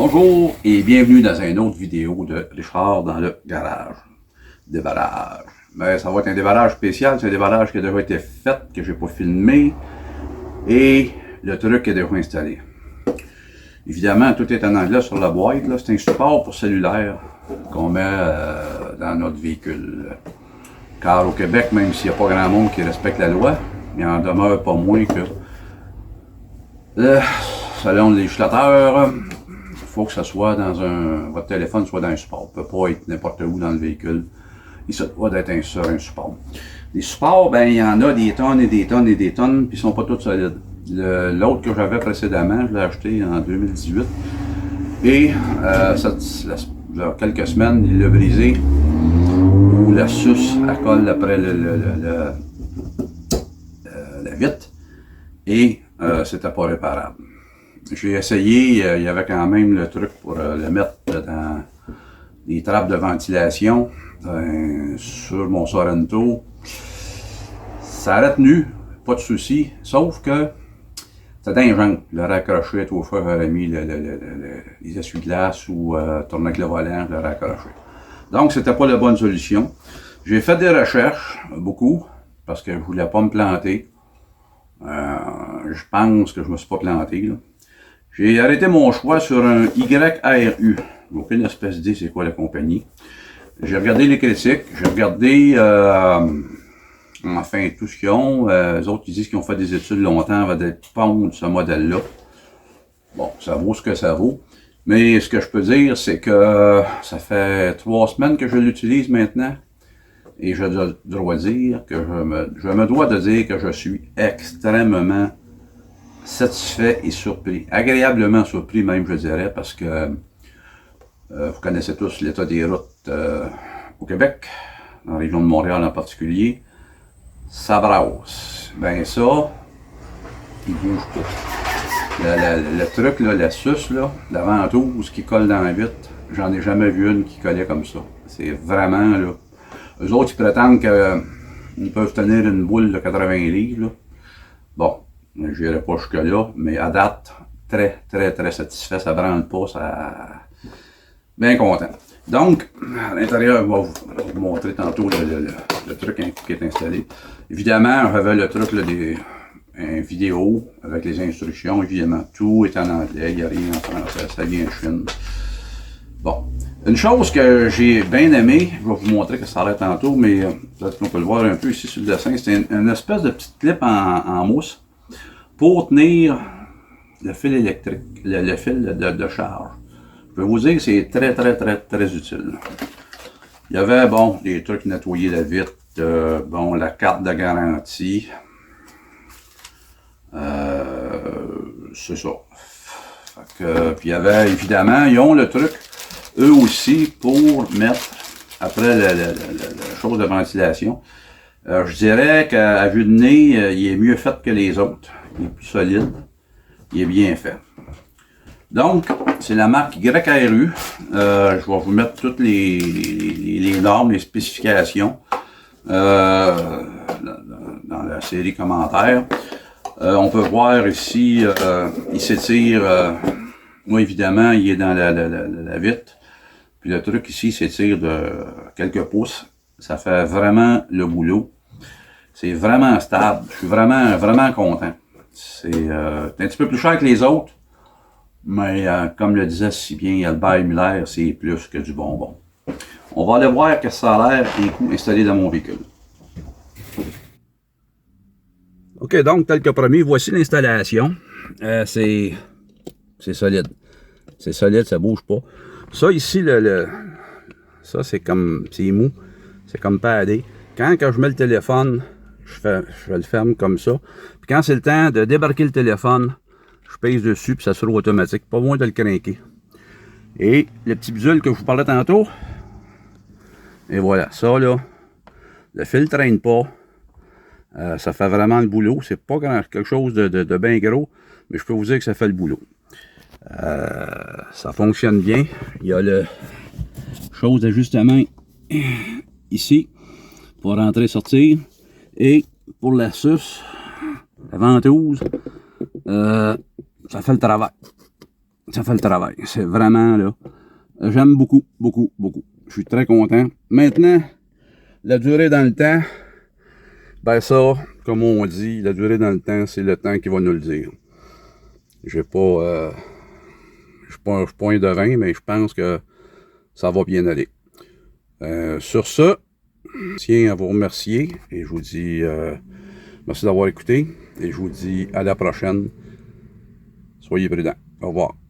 Bonjour et bienvenue dans une autre vidéo de Richard dans le garage. Déballage. Mais ça va être un déballage spécial, c'est un déballage qui a déjà été fait, que j'ai pas filmé, et le truc est déjà installé. Évidemment, tout est en anglais sur la boîte, c'est un support pour cellulaire qu'on met dans notre véhicule. Car au Québec, même s'il n'y a pas grand monde qui respecte la loi, il en demeure pas moins que, selon le législateur, il faut que ça soit dans votre téléphone soit dans un support. Il ne peut pas être n'importe où dans le véhicule. Il se doit d'être sur un support. Les supports, ben, il y en a des tonnes et des tonnes et des tonnes, puis ils sont pas tous solides. L'autre que j'avais précédemment, je l'ai acheté en 2018. Et il y a quelques semaines, il l'a brisé. Où la suce, elle colle après la vitre. Et c'était pas réparable. J'ai essayé, il y avait quand même le truc pour le mettre dans les trappes de ventilation sur mon Sorento. Ça a retenu, pas de souci, sauf que c'était dingue. Je l'aurais accroché, tout fois, j'aurais mis les essuie-glaces ou tourné avec le volant, je l'aurais accroché. Donc, c'était pas la bonne solution. J'ai fait des recherches, beaucoup, parce que je voulais pas me planter. Je pense que je me suis pas planté, là. J'ai arrêté mon choix sur un YRU. Aucune espèce d'idée c'est quoi la compagnie. J'ai regardé les critiques, j'ai regardé enfin tout ce qu'ils ont. Les autres qui disent qu'ils ont fait des études longtemps avant de pondre ce modèle-là. Bon, ça vaut ce que ça vaut. Mais ce que je peux dire, c'est que ça fait 3 semaines que je l'utilise maintenant. Et je dois dire que je me dois de dire que je suis extrêmement satisfait et surpris. Agréablement surpris même, je dirais, parce que vous connaissez tous l'état des routes au Québec, dans la région de Montréal en particulier. Ça brasse. Ben ça, il bouge pas. Le truc, là, la suce, là, la ventouse qui colle dans la vitre, j'en ai jamais vu une qui collait comme ça. C'est vraiment, là. Eux autres, ils prétendent qu'ils peuvent tenir une boule de 80 livres, là. Bon, je n'irai pas jusque-là, mais à date, très, très, très satisfait. Ça branle pas, ça... Bien content. Donc, à l'intérieur, je vais vous montrer tantôt le truc qui est installé. Évidemment, j'avais le truc là, une vidéo avec les instructions. Évidemment, tout est en anglais, il n'y a rien en français, ça vient en Chine. Bon. Une chose que j'ai bien aimé, je vais vous montrer que ça arrête tantôt, mais peut-être qu'on peut le voir un peu ici sur le dessin, c'est une espèce de petite clip en mousse pour tenir le fil électrique, le fil de charge. Je peux vous dire que c'est très, très, très, très utile. Il y avait, bon, des trucs nettoyer la vitre, bon, la carte de garantie. C'est ça. Puis il y avait, évidemment, ils ont le truc, eux aussi, pour mettre, après la chose de ventilation. Je dirais qu'à vue de nez, il est mieux fait que les autres. Il est plus solide. Il est bien fait. Donc, c'est la marque YRU. Je vais vous mettre toutes les normes, les spécifications dans la série commentaires. On peut voir ici, il s'étire, moi évidemment, il est dans la vitre. Puis le truc ici s'étire de quelques pouces. Ça fait vraiment le boulot. C'est vraiment stable. Je suis vraiment, vraiment content. C'est un petit peu plus cher que les autres. Mais comme le disait si bien Albert Muller, c'est plus que du bonbon. On va aller voir que ça a l'air un coup installé dans mon véhicule. Ok, donc tel que promis, voici l'installation. C'est solide. C'est solide, ça bouge pas. Ça ici, ça c'est comme, c'est mou. C'est comme padé. Quand je mets le téléphone, je le ferme comme ça. Puis quand c'est le temps de débarquer le téléphone, je pèse dessus puis ça sera automatique. Pas moins de le craquer. Et le petit bidule que je vous parlais tantôt. Et voilà, ça là, le fil ne traîne pas. Ça fait vraiment le boulot. C'est pas quelque chose de bien gros, mais je peux vous dire que ça fait le boulot. Ça fonctionne bien. Il y a le chose d'ajustement ici pour rentrer et sortir. Et pour la suce, la ventouse, ça fait le travail. ça fait le travail. C'est vraiment, là, j'aime beaucoup, beaucoup, beaucoup. Je suis très content. Maintenant, la durée dans le temps, ben ça, comme on dit, la durée dans le temps, c'est le temps qui va nous le dire. J'ai pas... je suis pas un devin, mais je pense que ça va bien aller. Sur ce, je tiens à vous remercier et je vous dis merci d'avoir écouté et je vous dis à la prochaine. Soyez prudents. Au revoir.